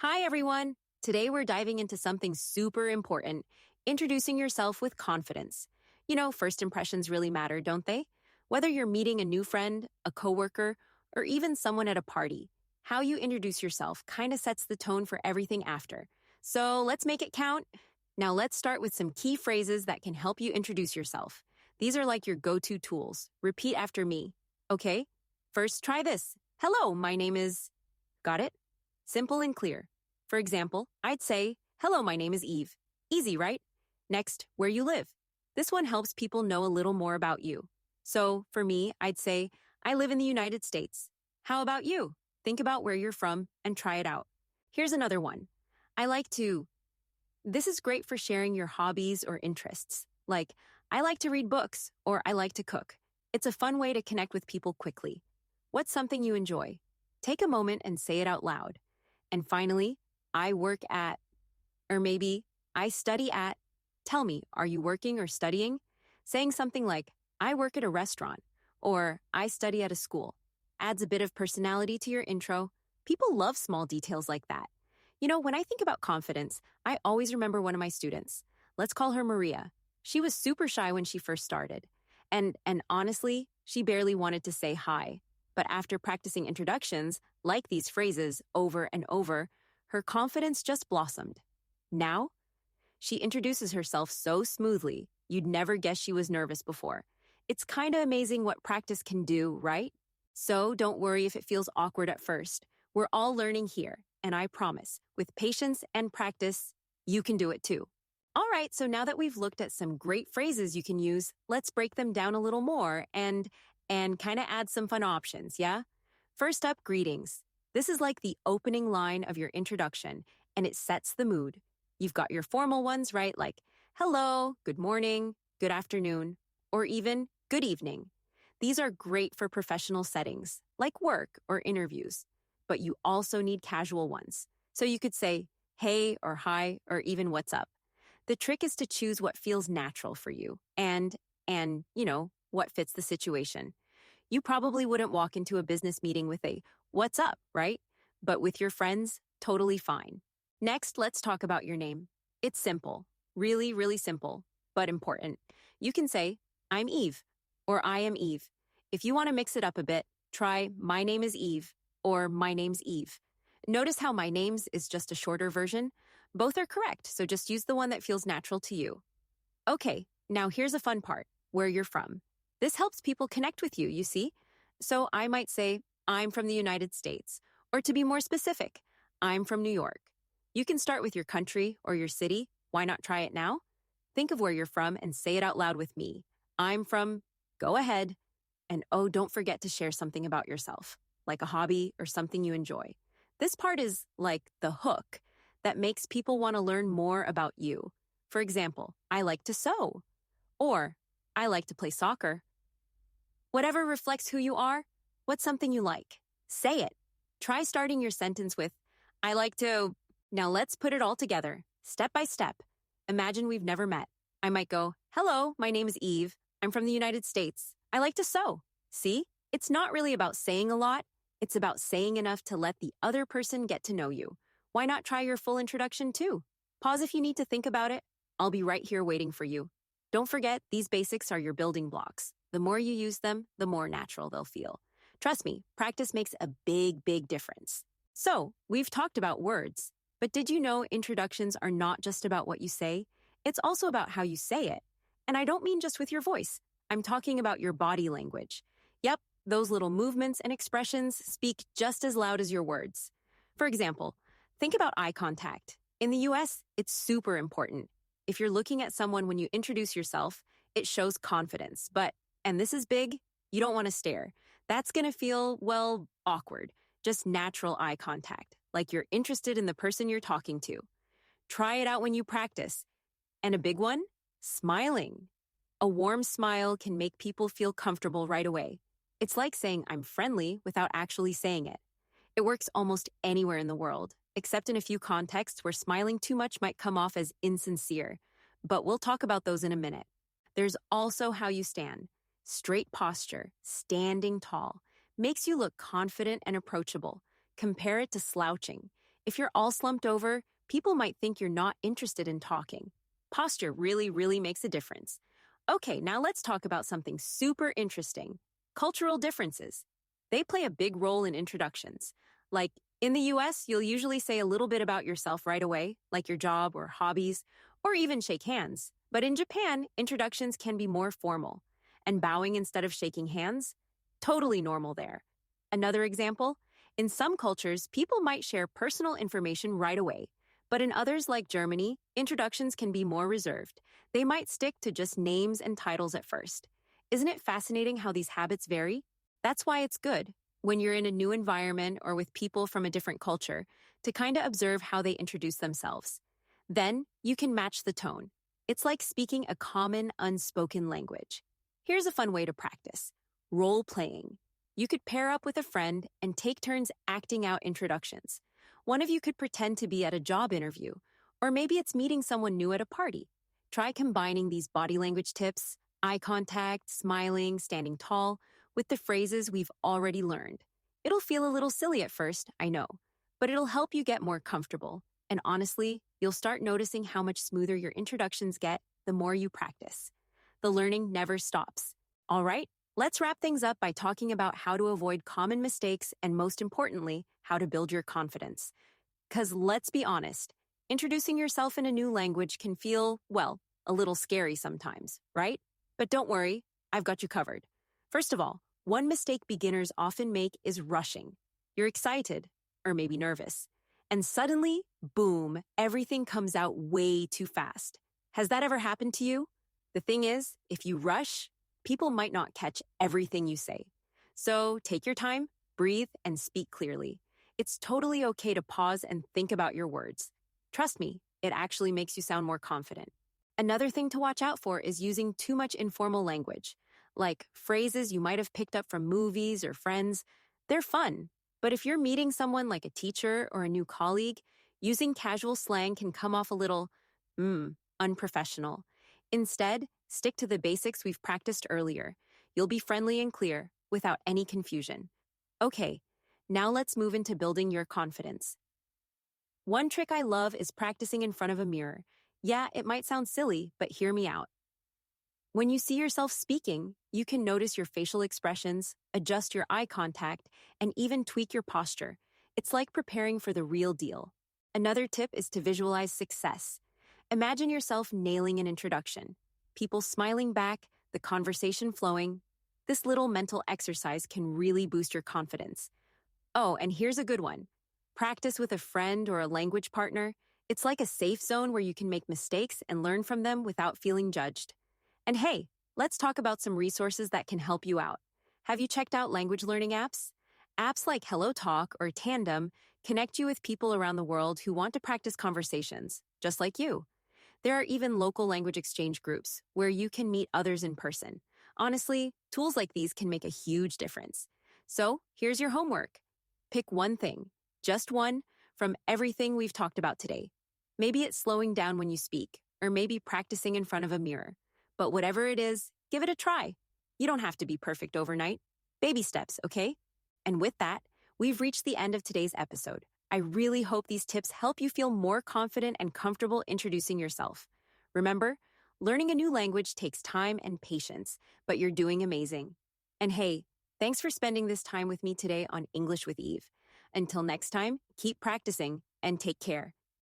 Hi, everyone. Today we're diving into something super important, introducing yourself with confidence. You know, first impressions really matter, don't they? Whether you're meeting a new friend, a coworker, or even someone at a party, how you introduce yourself kind of sets the tone for everything after. So let's make it count. Now let's start with some key phrases that can help you introduce yourself. These are like your go-to tools. Repeat after me. Okay? First, try this. Hello, my name is... Got it? Simple and clear. For example, I'd say, hello, my name is Eve. Easy, right? Next, where you live. This one helps people know a little more about you. So, for me, I'd say, I live in the United States. How about you? Think about where you're from and try it out. Here's another one. This is great for sharing your hobbies or interests. Like, I like to read books or I like to cook. It's a fun way to connect with people quickly. What's something you enjoy? Take a moment and say it out loud. And finally, I work at, or maybe I study at. Tell me, are you working or studying? Saying something like, I work at a restaurant, or I study at a school, adds a bit of personality to your intro. People love small details like that. You know, when I think about confidence, I always remember one of my students. Let's call her Maria. She was super shy when she first started. And honestly, she barely wanted to say hi. But after practicing introductions, like these phrases over and over, her confidence just blossomed. Now, she introduces herself so smoothly, you'd never guess she was nervous before. It's kind of amazing what practice can do, right? So don't worry if it feels awkward at first. We're all learning here, and I promise, with patience and practice, you can do it too. All right, so now that we've looked at some great phrases you can use, let's break them down a little more and kind of add some fun options, yeah? First up, greetings. This is like the opening line of your introduction, and it sets the mood. You've got your formal ones, right? Like, hello, good morning, good afternoon, or even good evening. These are great for professional settings, like work or interviews. But you also need casual ones. So you could say, hey, or hi, or even what's up. The trick is to choose what feels natural for you and what fits the situation. You probably wouldn't walk into a business meeting with a, what's up, right? But with your friends, totally fine. Next, let's talk about your name. It's simple, really, really simple, but important. You can say, I'm Eve, or I am Eve. If you want to mix it up a bit, try, my name is Eve, or my name's Eve. Notice how my name's is just a shorter version? Both are correct, so just use the one that feels natural to you. Okay, now here's a fun part, where you're from. This helps people connect with you, you see? So I might say, I'm from the United States. Or to be more specific, I'm from New York. You can start with your country or your city. Why not try it now? Think of where you're from and say it out loud with me. I'm from, go ahead. And oh, don't forget to share something about yourself, like a hobby or something you enjoy. This part is like the hook that makes people want to learn more about you. For example, I like to sew. Or I like to play soccer. Whatever reflects who you are, what's something you like? Say it. Try starting your sentence with, I like to... Now let's put it all together, step by step. Imagine we've never met. I might go, hello, my name is Eve. I'm from the United States. I like to sew. See? It's not really about saying a lot. It's about saying enough to let the other person get to know you. Why not try your full introduction too? Pause if you need to think about it. I'll be right here waiting for you. Don't forget, these basics are your building blocks. The more you use them, the more natural they'll feel. Trust me, practice makes a big, big difference. So, we've talked about words, but did you know introductions are not just about what you say? It's also about how you say it. And I don't mean just with your voice. I'm talking about your body language. Yep, those little movements and expressions speak just as loud as your words. For example, think about eye contact. In the US, it's super important. If you're looking at someone when you introduce yourself, it shows confidence. But, and this is big, you don't want to stare. That's going to feel, well, awkward. Just natural eye contact, like you're interested in the person you're talking to. Try it out when you practice. And a big one, smiling. A warm smile can make people feel comfortable right away. It's like saying I'm friendly without actually saying it. It works almost anywhere in the world, except in a few contexts where smiling too much might come off as insincere. But we'll talk about those in a minute. There's also how you stand. Straight posture, standing tall, makes you look confident and approachable. Compare it to slouching. If you're all slumped over, people might think you're not interested in talking. Posture really makes a difference. Okay, now let's talk about something super interesting. Cultural differences. They play a big role in introductions. Like, in the US, you'll usually say a little bit about yourself right away, like your job or hobbies, or even shake hands. But in Japan, introductions can be more formal. And bowing instead of shaking hands? Totally normal there. Another example? In some cultures, people might share personal information right away. But in others, like Germany, introductions can be more reserved. They might stick to just names and titles at first. Isn't it fascinating how these habits vary? That's why it's good, when you're in a new environment or with people from a different culture, to kind of observe how they introduce themselves. Then, you can match the tone. It's like speaking a common, unspoken language. Here's a fun way to practice. Role playing. You could pair up with a friend and take turns acting out introductions. One of you could pretend to be at a job interview, or maybe it's meeting someone new at a party. Try combining these body language tips, eye contact, smiling, standing tall, with the phrases we've already learned. It'll feel a little silly at first, I know, but it'll help you get more comfortable. And honestly, you'll start noticing how much smoother your introductions get the more you practice. The learning never stops. All right, let's wrap things up by talking about how to avoid common mistakes and, most importantly, how to build your confidence. Because let's be honest, introducing yourself in a new language can feel, well, a little scary sometimes, right? But don't worry, I've got you covered. First of all, one mistake beginners often make is rushing. You're excited, or maybe nervous, and suddenly, boom, everything comes out way too fast. Has that ever happened to you? The thing is, if you rush, people might not catch everything you say. So take your time, breathe, and speak clearly. It's totally okay to pause and think about your words. Trust me, it actually makes you sound more confident. Another thing to watch out for is using too much informal language, like phrases you might have picked up from movies or friends. They're fun, but if you're meeting someone like a teacher or a new colleague, using casual slang can come off a little, unprofessional. Instead, stick to the basics we've practiced earlier. You'll be friendly and clear, without any confusion. Okay, now let's move into building your confidence. One trick I love is practicing in front of a mirror. Yeah, it might sound silly, but hear me out. When you see yourself speaking, you can notice your facial expressions, adjust your eye contact, and even tweak your posture. It's like preparing for the real deal. Another tip is to visualize success. Imagine yourself nailing an introduction, people smiling back, the conversation flowing. This little mental exercise can really boost your confidence. Oh, and here's a good one. Practice with a friend or a language partner. It's like a safe zone where you can make mistakes and learn from them without feeling judged. And hey, let's talk about some resources that can help you out. Have you checked out language learning apps? Apps like HelloTalk or Tandem connect you with people around the world who want to practice conversations, just like you. There are even local language exchange groups where you can meet others in person. Honestly, tools like these can make a huge difference. So, here's your homework. Pick one thing, just one, from everything we've talked about today. Maybe it's slowing down when you speak, or maybe practicing in front of a mirror. But whatever it is, give it a try. You don't have to be perfect overnight. Baby steps, okay? And with that, we've reached the end of today's episode. I really hope these tips help you feel more confident and comfortable introducing yourself. Remember, learning a new language takes time and patience, but you're doing amazing. And hey, thanks for spending this time with me today on English with Eve. Until next time, keep practicing and take care.